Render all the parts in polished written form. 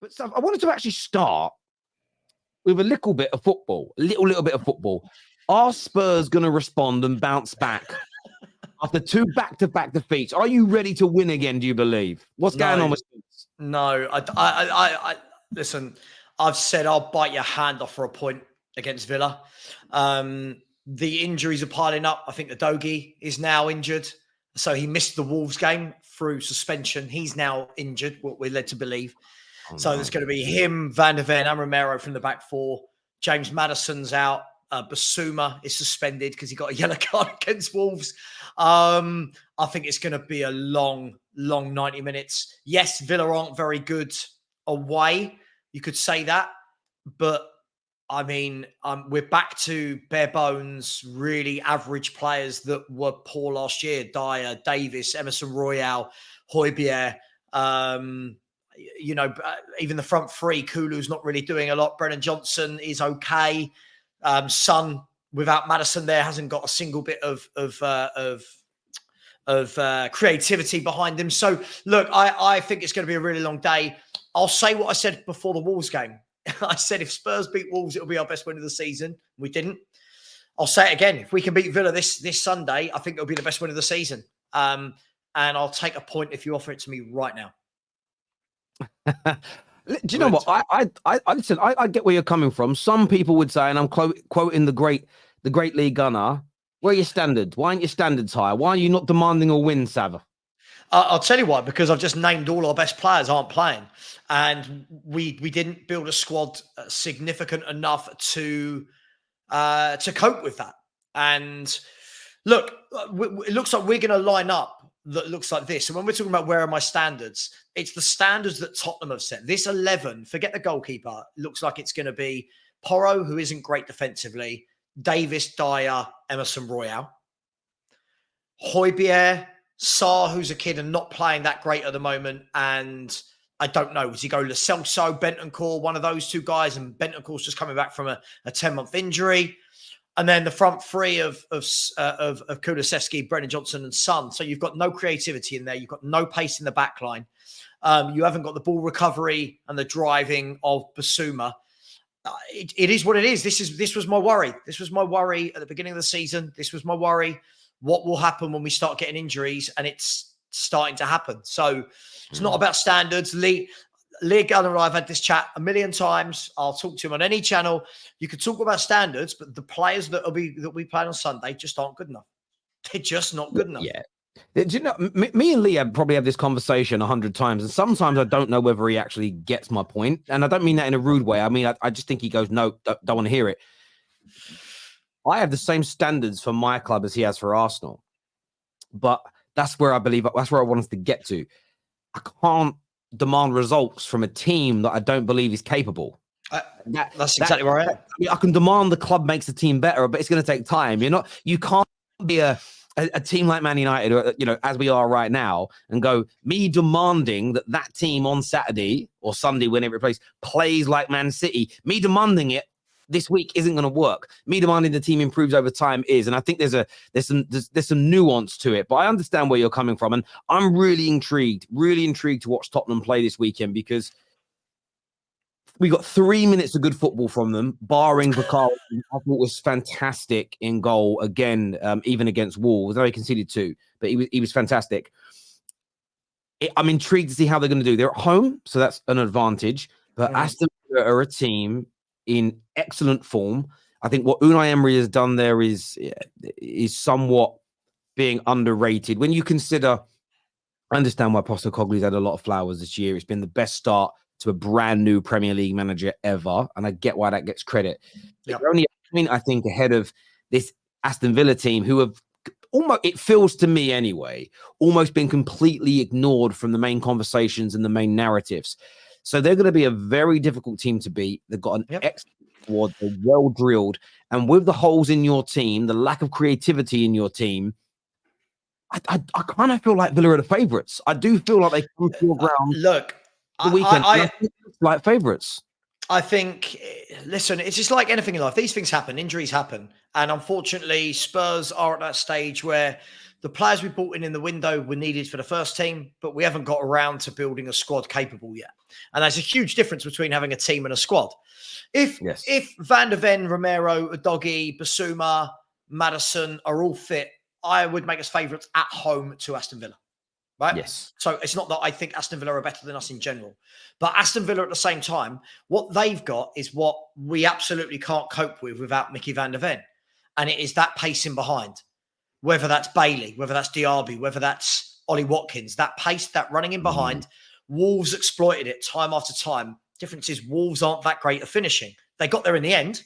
But Sav, I wanted to actually start with a little bit of football, a little bit of football. Are Spurs going to respond and bounce back after 2 back-to-back defeats? Are you ready to win again, do you believe? What's going on with Spurs? No, I listen, I've said I'll bite your hand off for a point against Villa. The injuries are piling up. I think the Dogie is now injured. So he missed the Wolves game through suspension. He's now injured, what we're led to believe. There's going to be him, Van der Ven, and Romero from the back four. James Maddison's out. Basuma is suspended because he got a yellow card against Wolves. I think it's going to be a long 90 minutes. Yes, Villa aren't very good away. You could say that. But, I mean, we're back to bare bones, really average players that were poor last year. Dyer, Davis, Emerson Royale, Højbjerg. Even the front three, Kulu's not really doing a lot. Brennan Johnson is okay. Son, without Maddison there, hasn't got a single bit of creativity behind him. So, look, I think it's going to be a really long day. I'll say what I said before the Wolves game. I said if Spurs beat Wolves, it'll be our best win of the season. We didn't. I'll say it again. If we can beat Villa this Sunday, I think it'll be the best win of the season. And I'll take a point if you offer it to me right now. Do you know what? I get where you're coming from. Some people would say, and I'm quoting the great Lee Gunner, where are your standards? Why aren't your standards higher? Why are you not demanding a win, Sava? I'll tell you why, because I've just named all our best players aren't playing. And we didn't build a squad significant enough to cope with that. And look, it looks like we're going to line up that looks like this. And when we're talking about where are my standards, it's the standards that Tottenham have set. This 11, forget the goalkeeper, looks like it's going to be Porro, who isn't great defensively, Davis, Dyer, Emerson Royale, Højbjerg, Sarr, who's a kid and not playing that great at the moment, and I don't know, does he go Lo Celso, Bentancur, one of those two guys, and Bentancur's just coming back from a 10-month injury. And then the front three of Kulusevski, Brennan Johnson, and Son. So you've got no creativity in there. You've got no pace in the back line. You haven't got the ball recovery and the driving of Basuma. It is what it is. This was my worry. This was my worry at the beginning of the season. This was my worry. What will happen when we start getting injuries? And it's starting to happen. So it's not about standards. Lee Gunner and I have had this chat a million times. I'll talk to him on any channel. You can talk about standards, but the players that we play on Sunday just aren't good enough. They're just not good enough. Yeah. Do you know, me and Lee probably have this conversation 100 times, and sometimes I don't know whether he actually gets my point. And I don't mean that in a rude way. I mean, I just think he goes, no, don't want to hear it. I have the same standards for my club as he has for Arsenal. But that's where I want us to get to. I can't demand results from a team that I don't believe is capable. That's exactly where I am. I can demand the club makes the team better, but it's going to take time. You can't be a team like Man United, or, as we are right now, and go, me demanding that team on Saturday or Sunday, whenever it plays like Man City, me demanding it this week isn't going to work. Me demanding the team improves over time is, and I think there's some nuance to it. But I understand where you're coming from, and I'm really intrigued to watch Tottenham play this weekend, because we got 3 minutes of good football from them, barring Bakar, I thought was fantastic in goal again, even against Wolves. Though he conceded 2, but he was fantastic. I'm intrigued to see how they're going to do. They're at home, so that's an advantage. But Aston Villa are a team in excellent form. I think what Unai Emery has done there is somewhat being underrated. When you consider, I understand why Postecoglou's had a lot of flowers this year. It's been the best start to a brand new Premier League manager ever, and I get why that gets credit. Yep. They're only a point, I think, ahead of this Aston Villa team, who have almost, it feels to me anyway, almost been completely ignored from the main conversations and the main narratives. So they're going to be a very difficult team to beat. They've got an excellent squad. They're well drilled. And with the holes in your team, the lack of creativity in your team, I kind of feel like Villa are the favourites. I do feel like they come to your ground. Look, the weekend. I think it's like favourites. I think, listen, it's just like anything in life. These things happen. Injuries happen. And unfortunately, Spurs are at that stage where the players we bought in the window were needed for the first team, but we haven't got around to building a squad capable yet. And there's a huge difference between having a team and a squad. If Van der Ven, Romero, Udogie, Basuma, Maddison are all fit, I would make us favourites at home to Aston Villa. Right? Yes. So it's not that I think Aston Villa are better than us in general. But Aston Villa at the same time, what they've got is what we absolutely can't cope with without Mickey van der Ven. And it is that pacing behind. Whether that's Bailey, whether that's Diaby, whether that's Ollie Watkins, that pace, that running in behind, Wolves exploited it time after time. Difference is Wolves aren't that great at finishing. They got there in the end,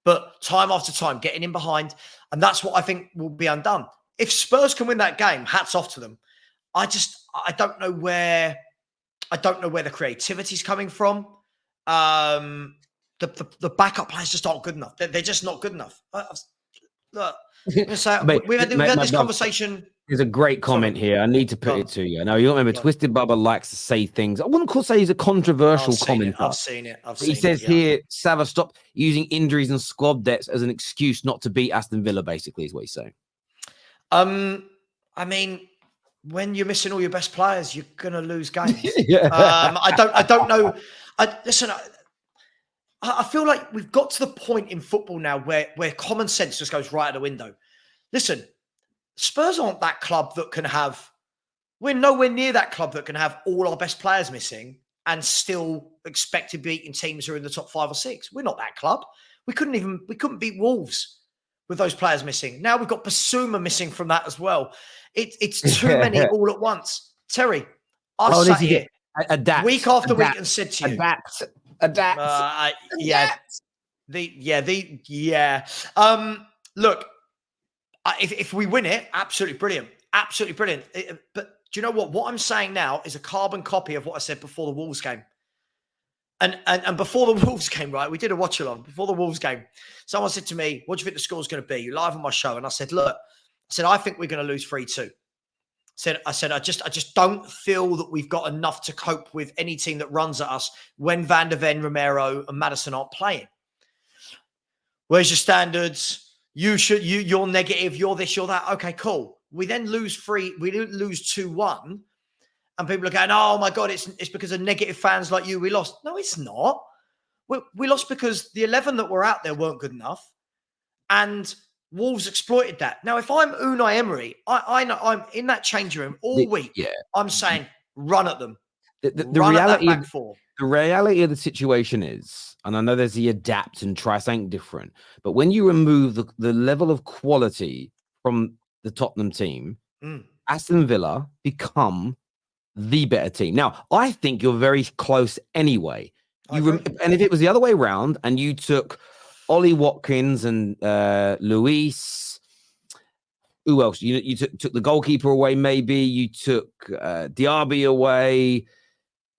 but time after time, getting in behind. And that's what I think will be undone. If Spurs can win that game, hats off to them. I don't know where the creativity is coming from. The backup players just aren't good enough. They're just not good enough. Look, we've had this conversation. There's a great comment here. I need to put it to you. Now, you remember, Twisted Bubba likes to say things. I wouldn't say he's a controversial commenter. I've seen it. He says here, Sava, stop using injuries and squad debts as an excuse not to beat Aston Villa, basically, is what he's saying. I mean, when you're missing all your best players, you're going to lose games. I don't know. Listen, I feel like we've got to the point in football now where common sense just goes right out the window. Listen, Spurs aren't that club that can have, we're nowhere near that club that can have all our best players missing and still expect to be beating teams who are in the top 5 or 6. We're not that club. We couldn't beat Wolves with those players missing. Now we've got Basuma missing from that as well. It's too many all at once. Terry, I've sat here week after week and said to you, adapt. Look, if we win it, absolutely brilliant. Absolutely brilliant. But do you know what? What I'm saying now is a carbon copy of what I said before the Wolves game. And before the Wolves game, right, we did a watch-along. Before the Wolves game, someone said to me, what do you think the score's going to be? You're live on my show. And I said, look, I think we're going to lose 3-2. I said, I just don't feel that we've got enough to cope with any team that runs at us when Van der Ven, Romero, and Maddison aren't playing. Where's your standards? You're negative, you're this, you're that. Okay, cool. We then lose 2-1. And people are going, oh my God, it's because of negative fans like you we lost. No, it's not. We lost because the 11 that were out there weren't good enough. And Wolves exploited that. Now, if I'm Unai Emery, I know I'm in that changing room all week. Yeah. I'm saying, run at them. The reality of the situation is, and I know there's the adapt and try something different, but when you remove the level of quality from the Tottenham team, Aston Villa become the better team. Now, I think you're very close anyway. And if it was the other way around and you took Ollie Watkins and Luis, who else? You took the goalkeeper away, maybe. You took Diaby away.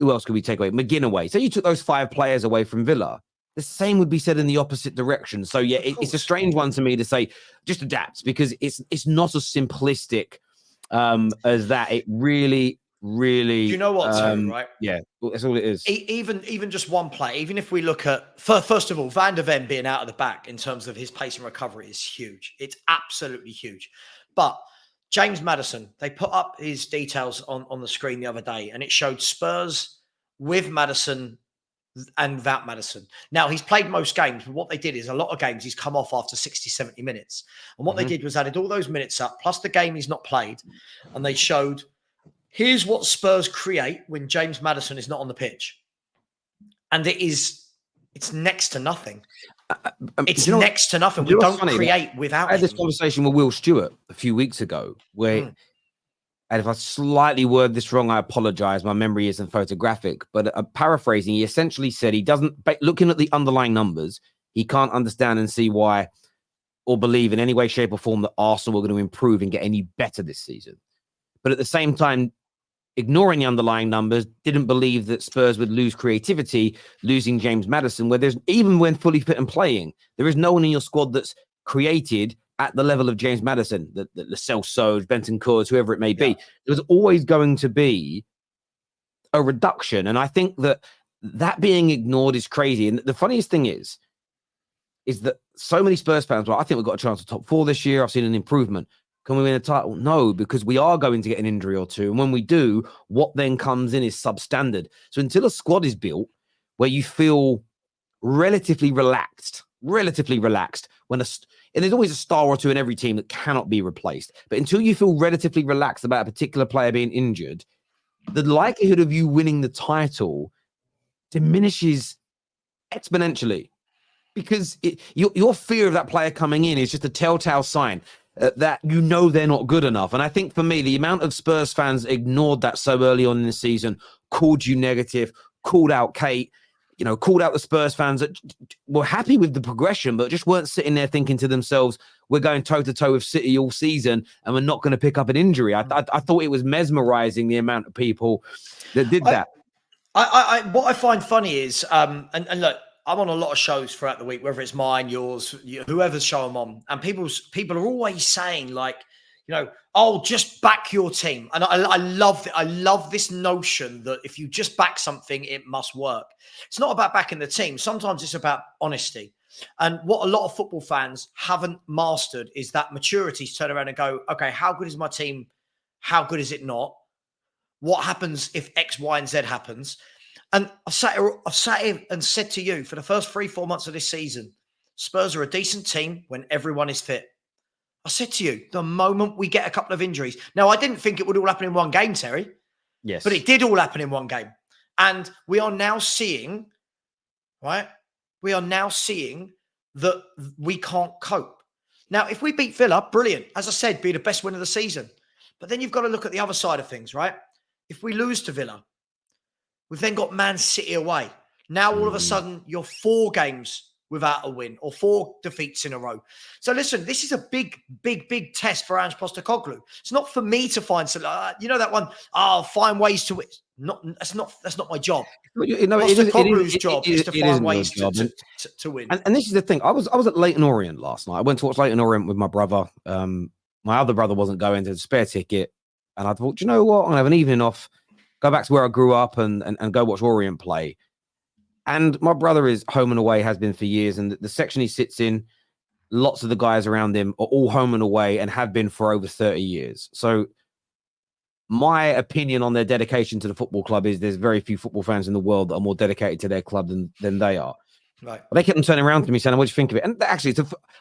Who else could we take away? McGinn away. So you took those 5 players away from Villa. The same would be said in the opposite direction. So, yeah, it's a strange one to me to say just adapt because it's not as simplistic as that. It really... you know what, Tony, right? Yeah, that's all it is. Even just one play, even if we look at, first of all, Van der Ven being out of the back in terms of his pace and recovery is huge. It's absolutely huge. But James Maddison, they put up his details on the screen the other day, and it showed Spurs with Maddison and without Maddison. Now, he's played most games, but what they did is a lot of games he's come off after 60, 70 minutes. And what they did was added all those minutes up, plus the game he's not played, and they showed... Here's what Spurs create when James Maddison is not on the pitch. And it's next to nothing. It's next to nothing. We don't create without him. I had this conversation with Will Stewart a few weeks ago where, and if I slightly word this wrong, I apologize. My memory isn't photographic, but paraphrasing, he essentially said he doesn't, looking at the underlying numbers, he can't understand and see why or believe in any way, shape or form that Arsenal are going to improve and get any better this season. But at the same time, ignoring the underlying numbers, didn't believe that Spurs would lose creativity, losing James Maddison, where there's, even when fully fit and playing, there is no one in your squad that's created at the level of James Maddison, the Lo Celso, Bentancurs, whoever it may be. There's always going to be a reduction. And I think that being ignored is crazy. And the funniest thing is that so many Spurs fans, well, I think we've got a chance to top 4 this year. I've seen an improvement. Can we win a title? No, because we are going to get an injury or two. And when we do, what then comes in is substandard. So until a squad is built where you feel relatively relaxed, and there's always a star or two in every team that cannot be replaced. But until you feel relatively relaxed about a particular player being injured, the likelihood of you winning the title diminishes exponentially, because your fear of that player coming in is just a telltale sign that they're not good enough. And I think for me, the amount of Spurs fans ignored that so early on in the season, called you negative, called out Kate, called out the Spurs fans that were happy with the progression, but just weren't sitting there thinking to themselves, we're going toe-to-toe with City all season and we're not going to pick up an injury. I thought it was mesmerizing, the amount of people that did that. What I find funny is, and look, I'm on a lot of shows throughout the week, whether it's mine, yours, whoever's show I'm on, and people are always saying, like, oh, just back your team. And I love this notion that if you just back something, it must work. It's not about backing the team. Sometimes it's about honesty. And what a lot of football fans haven't mastered is that maturity to turn around and go, okay, how good is my team? How good is it not? What happens if X, Y, and Z happens? And I've sat here and said to you, for the first 3-4 months of this season, Spurs are a decent team when everyone is fit. I said to you, the moment we get a couple of injuries. Now, I didn't think it would all happen in one game, Terry. Yes. But it did all happen in one game. And we are now seeing, right? We are now seeing that we can't cope. Now, if we beat Villa, brilliant. As I said, be the best win of the season. But then you've got to look at the other side of things, right? If we lose to Villa, we've then got Man City away. Now, all of a sudden, you're 4 games without a win or 4 defeats in a row. So listen, this is a big, big, big test for Ange Postecoglou. It's not for me to find some, that one, I'll find ways to win. That's not my job. Postecoglou's job is to find ways to win. And this is the thing. I was at Leyton Orient last night. I went to watch Leyton Orient with my brother. My other brother wasn't going, to the spare ticket. And I thought, you know what? I'm going to have an evening off, go back to where I grew up and go watch Orient play. And my brother is home and away, has been for years. And the section he sits in, lots of the guys around him are all home and away and have been for over 30 years. So my opinion on their dedication to the football club is there's very few football fans in the world that are more dedicated to their club than they are. Right. But they kept on turning around to me saying, what do you think of it? And actually,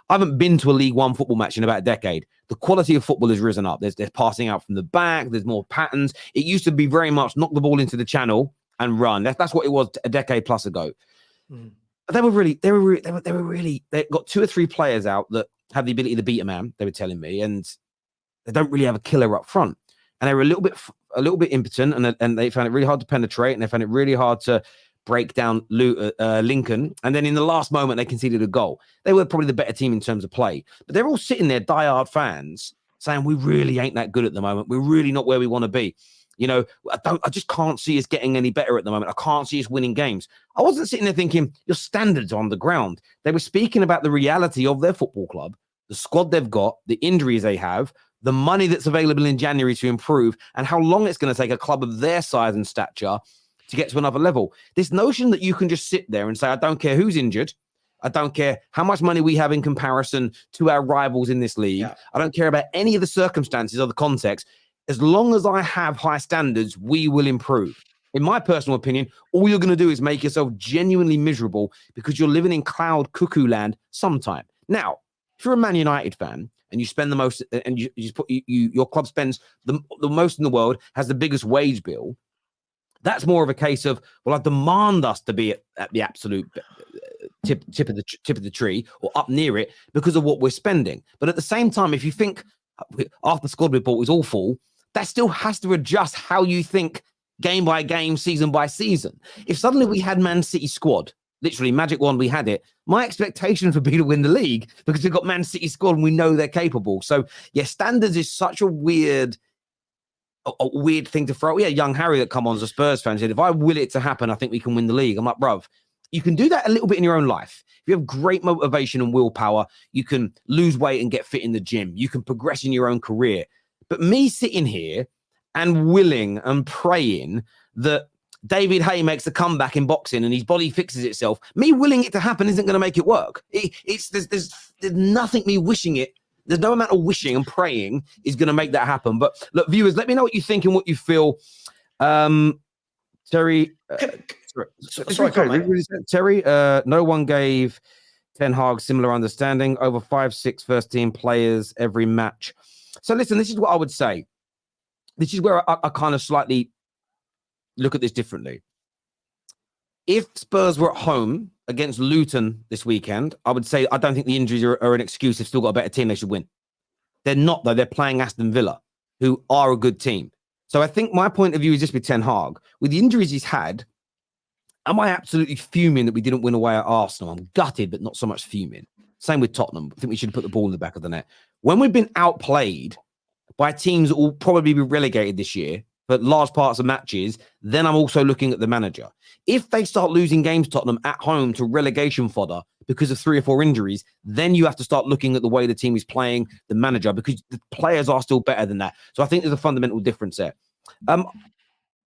I haven't been to a League One football match in about a decade. The quality of football has risen up. There's passing out from the back. There's more patterns. It used to be very much knock the ball into the channel and run. That's what it was a decade plus ago. Mm. But they got 2 or 3 players out that have the ability to beat a man, they were telling me, and they don't really have a killer up front. And they were a little bit impotent, and they found it really hard to penetrate, and they found it really hard to break down Lincoln. And then in the last moment, they conceded a goal. They were probably the better team in terms of play. But they're all sitting there, diehard fans, saying, we really ain't that good at the moment. We're really not where we want to be. I just can't see us getting any better at the moment. I can't see us winning games. I wasn't sitting there thinking, your standards are on the ground. They were speaking about the reality of their football club, the squad they've got, the injuries they have, the money that's available in January to improve, and how long it's going to take a club of their size and stature to get to another level. This notion that you can just sit there and say, I don't care who's injured. I don't care how much money we have in comparison to our rivals in this league. Yeah. I don't care about any of the circumstances or the context. As long as I have high standards, we will improve. In my personal opinion, all you're going to do is make yourself genuinely miserable because you're living in cloud cuckoo land sometime. Now, if you're a Man United fan and you spend the most, and your club spends the most in the world, has the biggest wage bill, that's more of a case of, well, I demand us to be at the absolute tip of the tree or up near it because of what we're spending. But at the same time, if you think after the squad report was awful, that still has to adjust how you think game by game, season by season. If suddenly we had Man City squad, literally magic wand, we had it, my expectation would be to win the league because we've got Man City squad and we know they're capable. So yeah, standards is such a weird thing to throw. Yeah, young Harry that come on as a Spurs fan said, if I will it to happen, I think we can win the league. I'm like, bruv, you can do that a little bit in your own life. If you have great motivation and willpower, you can lose weight and get fit in the gym. You can progress in your own career. But me sitting here and willing and praying that David Hay makes a comeback in boxing and his body fixes itself, me willing it to happen isn't going to make it work. There's nothing me wishing it There's no amount of wishing and praying is going to make that happen. But look, viewers, let me know what you think and what you feel. Terry, Terry, no one gave Ten Hag similar understanding, over 5-6 first team players every match. So listen, this is what I would say. This is where I kind of slightly look at this differently. If Spurs were at home against Luton this weekend, I would say I don't think the injuries are an excuse. They've still got a better team. They should win. They're not, though. They're playing Aston Villa, who are a good team. So I think my point of view is just with Ten Hag. With the injuries he's had, am I absolutely fuming that we didn't win away at Arsenal? I'm gutted, but not so much fuming. Same with Tottenham. I think we should have put the ball in the back of the net. When we've been outplayed by teams that will probably be relegated this year, but large parts of matches, then I'm also looking at the manager. If they start losing games, Tottenham, at home to relegation fodder because of 3 or 4 injuries, then you have to start looking at the way the team is playing, the manager, because the players are still better than that. So I think there's a fundamental difference there.